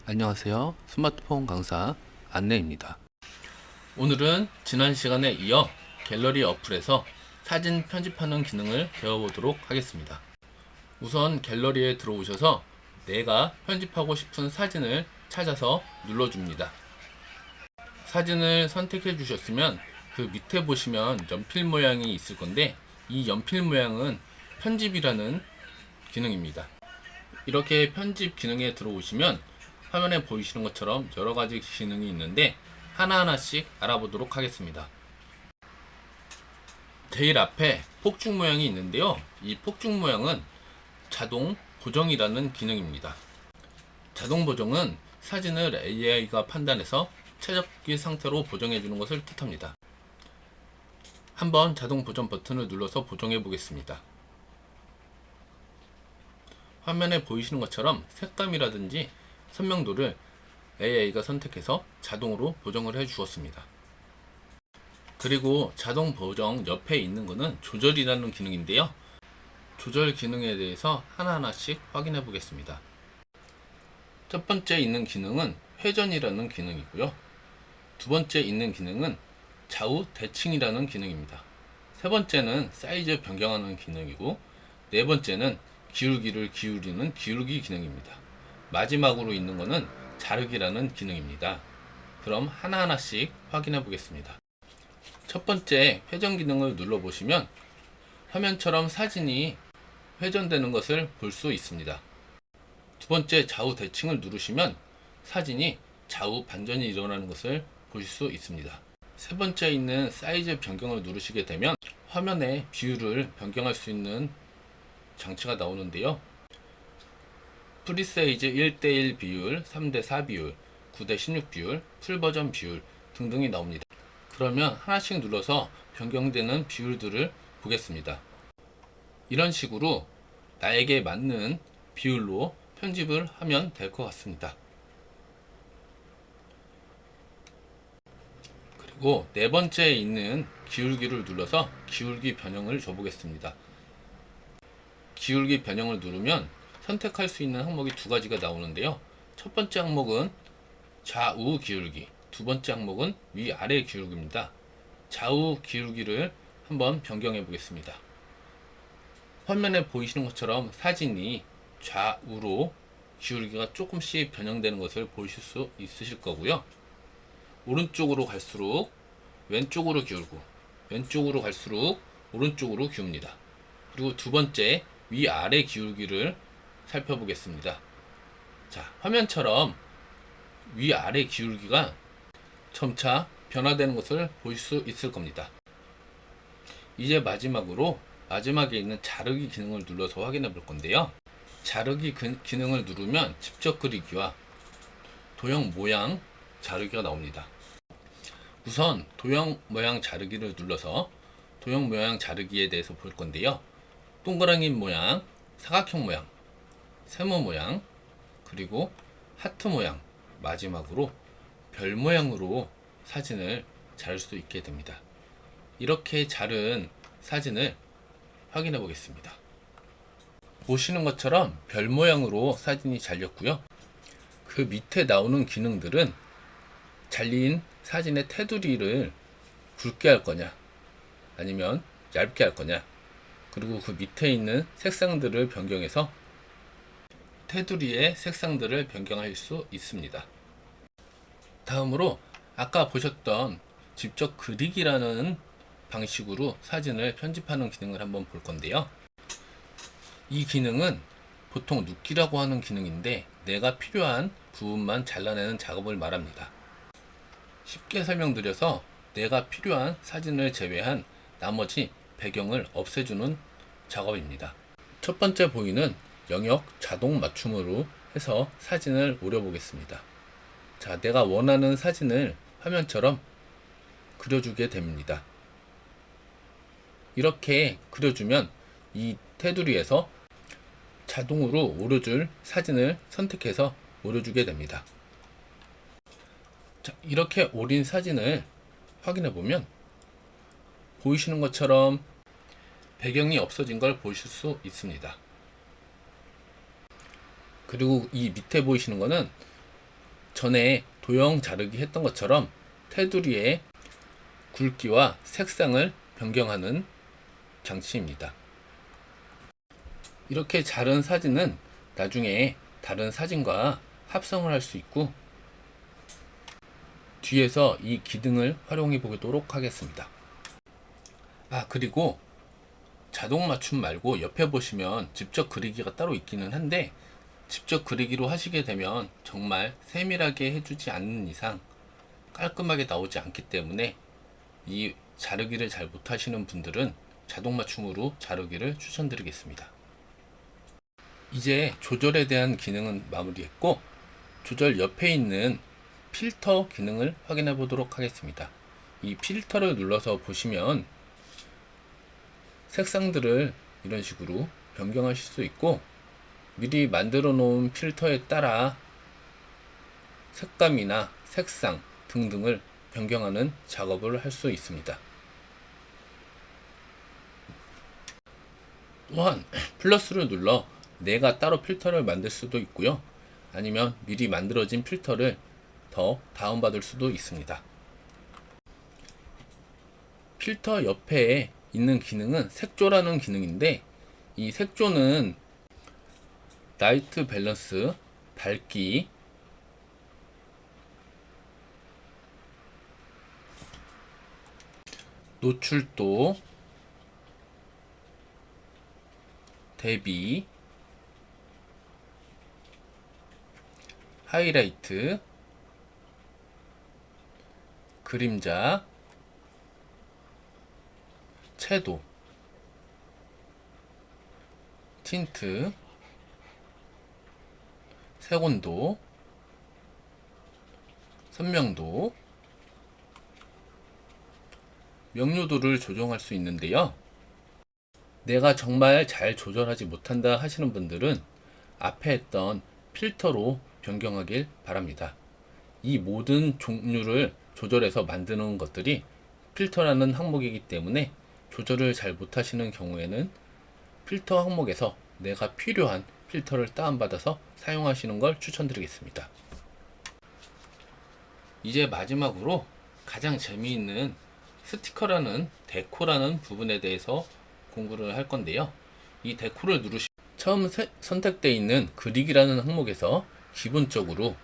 안녕하세요. 스마트폰 강사 안내입니다. 오늘은 지난 시간에 이어 갤러리 어플에서 사진 편집하는 기능을 배워보도록 하겠습니다. 우선 갤러리에 들어오셔서 내가 편집하고 싶은 사진을 찾아서 눌러줍니다. 사진을 선택해 주셨으면 그 밑에 보시면 연필 모양이 있을 건데, 이 연필 모양은 편집이라는 기능입니다. 이렇게 편집 기능에 들어오시면 화면에 보이시는 것처럼 여러 가지 기능이 있는데 하나하나씩 알아보도록 하겠습니다. 제일 앞에 폭죽 모양이 있는데요. 이 폭죽 모양은 자동 보정이라는 기능입니다. 자동 보정은 사진을 AI가 판단해서 최적기 상태로 보정해 주는 것을 뜻합니다. 한번 자동 보정 버튼을 눌러서 보정해 보겠습니다. 화면에 보이시는 것처럼 색감이라든지 선명도를 AI가 선택해서 자동으로 보정을 해 주었습니다. 그리고 자동 보정 옆에 있는 것은 조절이라는 기능인데요. 조절 기능에 대해서 하나하나씩 확인해 보겠습니다. 첫 번째 있는 기능은 회전이라는 기능이고요. 두 번째 있는 기능은 좌우 대칭이라는 기능입니다. 세 번째는 사이즈 변경하는 기능이고, 네 번째는 기울기를 기울이는 기울기 기능입니다. 마지막으로 있는 것은 자르기라는 기능입니다. 그럼 하나하나씩 확인해 보겠습니다. 첫 번째 회전 기능을 눌러 보시면 화면처럼 사진이 회전되는 것을 볼 수 있습니다. 두 번째 좌우 대칭을 누르시면 사진이 좌우 반전이 일어나는 것을 보실 수 있습니다. 세 번째 있는 사이즈 변경을 누르시게 되면 화면의 비율을 변경할 수 있는 장치가 나오는데요. 프리사이즈 1:1 비율, 3:4 비율, 9:16 비율, 풀버전 비율 등등이 나옵니다. 그러면 하나씩 눌러서 변경되는 비율들을 보겠습니다. 이런 식으로 나에게 맞는 비율로 편집을 하면 될 것 같습니다. 그리고 네 번째에 있는 기울기를 눌러서 기울기 변형을 줘보겠습니다. 기울기 변형을 누르면 선택할 수 있는 항목이 두 가지가 나오는데요. 첫 번째 항목은 좌우 기울기, 두 번째 항목은 위아래 기울기입니다. 좌우 기울기를 한번 변경해 보겠습니다. 화면에 보이시는 것처럼 사진이 좌우로 기울기가 조금씩 변형되는 것을 보실 수 있으실 거고요. 오른쪽으로 갈수록 왼쪽으로 기울고, 왼쪽으로 갈수록 오른쪽으로 기웁니다. 그리고 두 번째 위아래 기울기를 살펴보겠습니다. 자, 화면처럼 위아래 기울기가 점차 변화되는 것을 보실 수 있을 겁니다. 이제 마지막에 있는 자르기 기능을 눌러서 확인해 볼 건데요. 자르기 기능을 누르면 직접 그리기와 도형 모양 자르기가 나옵니다. 우선 도형 모양 자르기를 눌러서 도형 모양 자르기에 대해서 볼 건데요. 동그라미 모양, 사각형 모양, 세모 모양, 그리고 하트 모양, 마지막으로 별 모양으로 사진을 자를 수 있게 됩니다. 이렇게 자른 사진을 확인해 보겠습니다. 보시는 것처럼 별 모양으로 사진이 잘렸고요. 그 밑에 나오는 기능들은 잘린 사진의 테두리를 굵게 할 거냐, 아니면 얇게 할 거냐, 그리고 그 밑에 있는 색상들을 변경해서 테두리의 색상들을 변경할 수 있습니다. 다음으로 아까 보셨던 직접 그리기라는 방식으로 사진을 편집하는 기능을 한번 볼 건데요. 이 기능은 보통 눕기라고 하는 기능인데, 내가 필요한 부분만 잘라내는 작업을 말합니다. 쉽게 설명드려서 내가 필요한 사진을 제외한 나머지 배경을 없애주는 작업입니다. 첫 번째 보이는 영역 자동 맞춤으로 해서 사진을 오려보겠습니다. 자, 내가 원하는 사진을 화면처럼 그려주게 됩니다. 이렇게 그려주면 이 테두리에서 자동으로 오려줄 사진을 선택해서 오려주게 됩니다. 자, 이렇게 오린 사진을 확인해 보면 보이시는 것처럼 배경이 없어진 걸 보실 수 있습니다. 그리고 이 밑에 보이시는 거는 전에 도형 자르기 했던 것처럼 테두리의 굵기와 색상을 변경하는 장치입니다. 이렇게 자른 사진은 나중에 다른 사진과 합성을 할 수 있고, 뒤에서 이 기능을 활용해 보도록 하겠습니다. 그리고 자동 맞춤 말고 옆에 보시면 직접 그리기가 따로 있기는 한데, 직접 그리기로 하시게 되면 정말 세밀하게 해주지 않는 이상 깔끔하게 나오지 않기 때문에 이 자르기를 잘 못하시는 분들은 자동 맞춤으로 자르기를 추천드리겠습니다. 이제 조절에 대한 기능은 마무리했고, 조절 옆에 있는 필터 기능을 확인해 보도록 하겠습니다. 이 필터를 눌러서 보시면 색상들을 이런 식으로 변경하실 수 있고, 미리 만들어 놓은 필터에 따라 색감이나 색상 등등을 변경하는 작업을 할 수 있습니다. 또한 플러스를 눌러 내가 따로 필터를 만들 수도 있고요, 아니면 미리 만들어진 필터를 더 다운받을 수도 있습니다. 필터 옆에 있는 기능은 색조라는 기능인데, 이 색조는 라이트 밸런스, 밝기, 노출도, 대비, 하이라이트, 그림자, 채도, 틴트, 색온도, 선명도, 명료도를 조정할 수 있는데요. 내가 정말 잘 조절하지 못한다 하시는 분들은 앞에 했던 필터로 변경하길 바랍니다. 이 모든 종류를 조절해서 만드는 것들이 필터라는 항목이기 때문에 조절을 잘 못하시는 경우에는 필터 항목에서 내가 필요한 필터를 다운받아서 사용하시는 걸 추천드리겠습니다. 이제 마지막으로 가장 재미있는 스티커라는 데코라는 부분에 대해서 공부를 할 건데요. 이 데코를 누르시면 처음 선택되어 있는 그리기라는 항목에서 기본적으로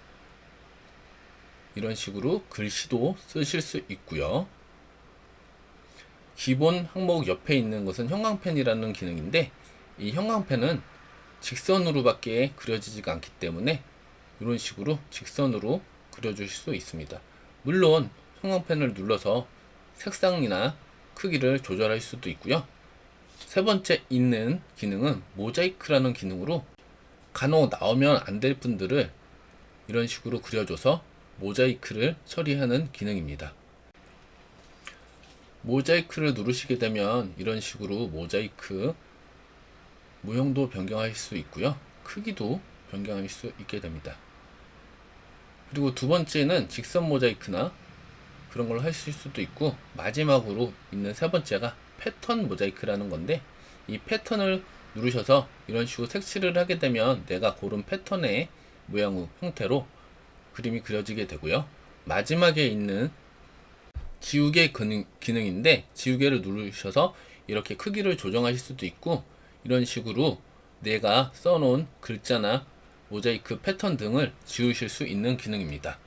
이런 식으로 글씨도 쓰실 수 있고요. 기본 항목 옆에 있는 것은 형광펜이라는 기능인데, 이 형광펜은 직선으로 밖에 그려지지가 않기 때문에 이런 식으로 직선으로 그려주실 수 있습니다. 물론 형광펜을 눌러서 색상이나 크기를 조절할 수도 있고요. 세 번째 있는 기능은 모자이크라는 기능으로 간혹 나오면 안 될 분들을 이런 식으로 그려줘서 모자이크를 처리하는 기능입니다. 모자이크를 누르시게 되면 이런 식으로 모자이크 모형도 변경할 수 있고요, 크기도 변경할 수 있게 됩니다. 그리고 두 번째는 직선 모자이크나 그런 걸 하실 수도 있고, 마지막으로 있는 세 번째가 패턴 모자이크라는 건데, 이 패턴을 누르셔서 이런 식으로 색칠을 하게 되면 내가 고른 패턴의 모양 형태로 그림이 그려지게 되고요. 마지막에 있는 지우개 기능인데, 지우개를 누르셔서 이렇게 크기를 조정하실 수도 있고, 이런 식으로 내가 써놓은 글자나 모자이크 패턴 등을 지우실 수 있는 기능입니다.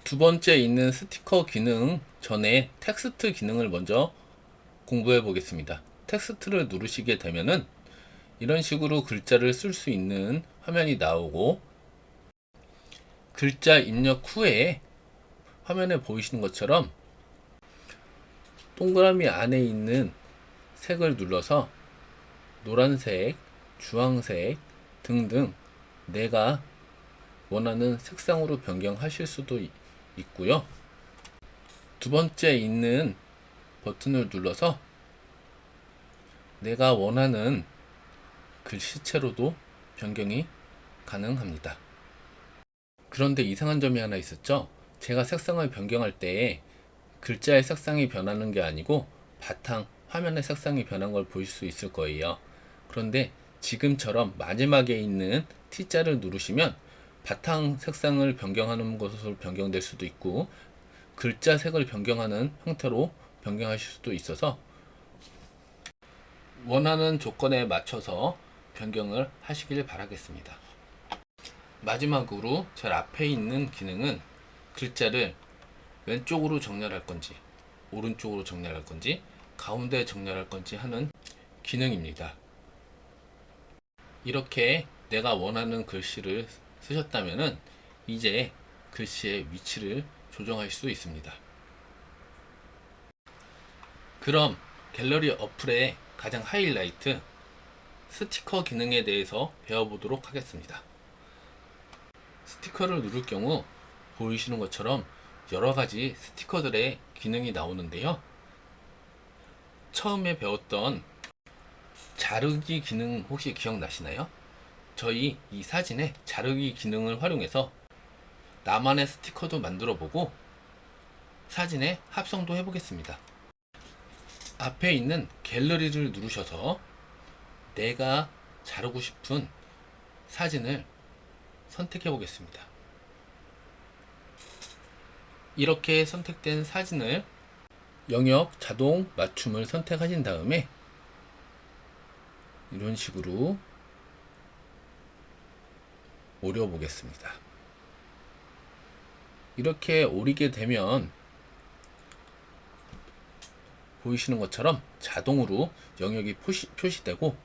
두 번째 있는 스티커 기능 전에 텍스트 기능을 먼저 공부해 보겠습니다. 텍스트를 누르시게 되면은 이런 식으로 글자를 쓸 수 있는 화면이 나오고, 글자 입력 후에 화면에 보이시는 것처럼 동그라미 안에 있는 색을 눌러서 노란색, 주황색 등등 내가 원하는 색상으로 변경하실 수도 있고요. 두 번째 있는 버튼을 눌러서 내가 원하는 글씨체로도 변경이 가능합니다. 그런데 이상한 점이 하나 있었죠. 제가 색상을 변경할 때 글자의 색상이 변하는 게 아니고 바탕 화면의 색상이 변한 걸 보실 수 있을 거예요. 그런데 지금처럼 마지막에 있는 T자를 누르시면 바탕 색상을 변경하는 것으로 변경될 수도 있고 글자 색을 변경하는 형태로 변경하실 수도 있어서 원하는 조건에 맞춰서 변경을 하시길 바라겠습니다. 마지막으로 제일 앞에 있는 기능은 글자를 왼쪽으로 정렬할 건지 오른쪽으로 정렬할 건지 가운데 정렬할 건지 하는 기능입니다. 이렇게 내가 원하는 글씨를 쓰셨다면은 이제 글씨의 위치를 조정할 수 있습니다. 그럼 갤러리 어플의 가장 하이라이트 스티커 기능에 대해서 배워보도록 하겠습니다. 스티커를 누를 경우 보이시는 것처럼 여러가지 스티커들의 기능이 나오는데요. 처음에 배웠던 자르기 기능 혹시 기억나시나요? 저희 이 사진에 자르기 기능을 활용해서 나만의 스티커도 만들어 보고 사진에 합성도 해보겠습니다. 앞에 있는 갤러리를 누르셔서 내가 자르고 싶은 사진을 선택해 보겠습니다. 이렇게 선택된 사진을 영역 자동 맞춤을 선택하신 다음에 이런 식으로 오려 보겠습니다. 이렇게 오리게 되면 보이시는 것처럼 자동으로 영역이 표시되고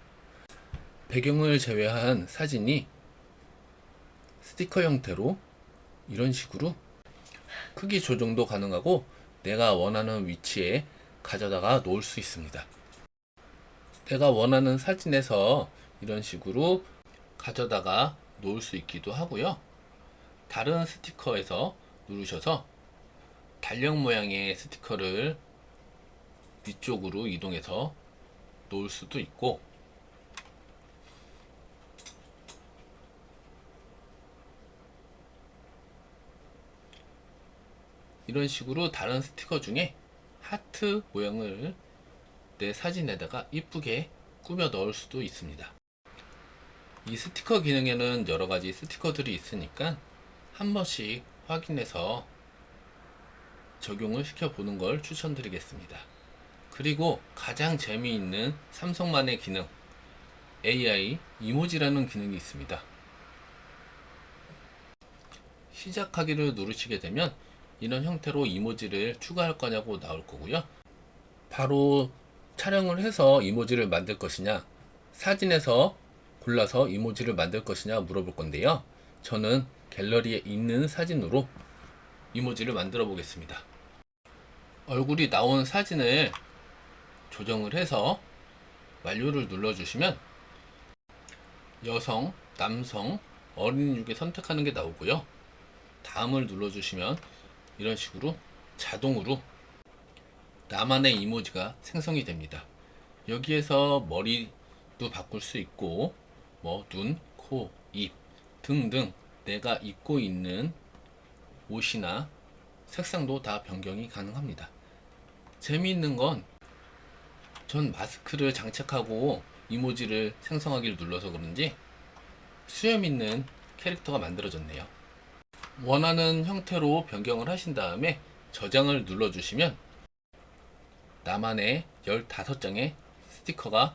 배경을 제외한 사진이 스티커 형태로 이런 식으로 크기 조정도 가능하고 내가 원하는 위치에 가져다가 놓을 수 있습니다. 내가 원하는 사진에서 이런 식으로 가져다가 놓을 수 있기도 하고요. 다른 스티커에서 누르셔서 달력 모양의 스티커를 위쪽으로 이동해서 놓을 수도 있고 이런 식으로 다른 스티커 중에 하트 모양을 내 사진에다가 이쁘게 꾸며 넣을 수도 있습니다. 이 스티커 기능에는 여러가지 스티커들이 있으니까 한 번씩 확인해서 적용을 시켜보는 걸 추천드리겠습니다. 그리고 가장 재미있는 삼성만의 기능 AI 이모지라는 기능이 있습니다. 시작하기를 누르시게 되면 이런 형태로 이모지를 추가할 거냐고 나올 거고요. 바로 촬영을 해서 이모지를 만들 것이냐 사진에서 골라서 이모지를 만들 것이냐 물어볼 건데요. 저는 갤러리에 있는 사진으로 이모지를 만들어 보겠습니다. 얼굴이 나온 사진을 조정을 해서 완료를 눌러주시면 여성, 남성, 어린 육에 선택하는 게 나오고요. 다음을 눌러주시면 이런 식으로 자동으로 나만의 이모지가 생성이 됩니다. 여기에서 머리도 바꿀 수 있고 눈, 코, 입 등등 내가 입고 있는 옷이나 색상도 다 변경이 가능합니다. 재미있는 건 전 마스크를 장착하고 이모지를 생성하기를 눌러서 그런지 수염 있는 캐릭터가 만들어졌네요. 원하는 형태로 변경을 하신 다음에 저장을 눌러주시면 나만의 15장의 스티커가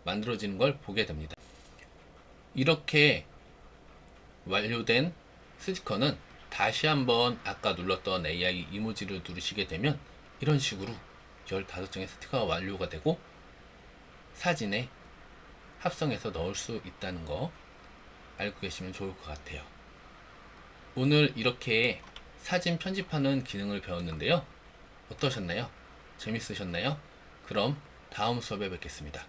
만들어지는 걸 보게 됩니다. 이렇게 완료된 스티커는 다시 한번 아까 눌렀던 AI 이모지를 누르시게 되면 이런 식으로 15장의 스티커가 완료가 되고 사진에 합성해서 넣을 수 있다는 거 알고 계시면 좋을 것 같아요. 오늘 이렇게 사진 편집하는 기능을 배웠는데요. 어떠셨나요? 재밌으셨나요? 그럼 다음 수업에 뵙겠습니다.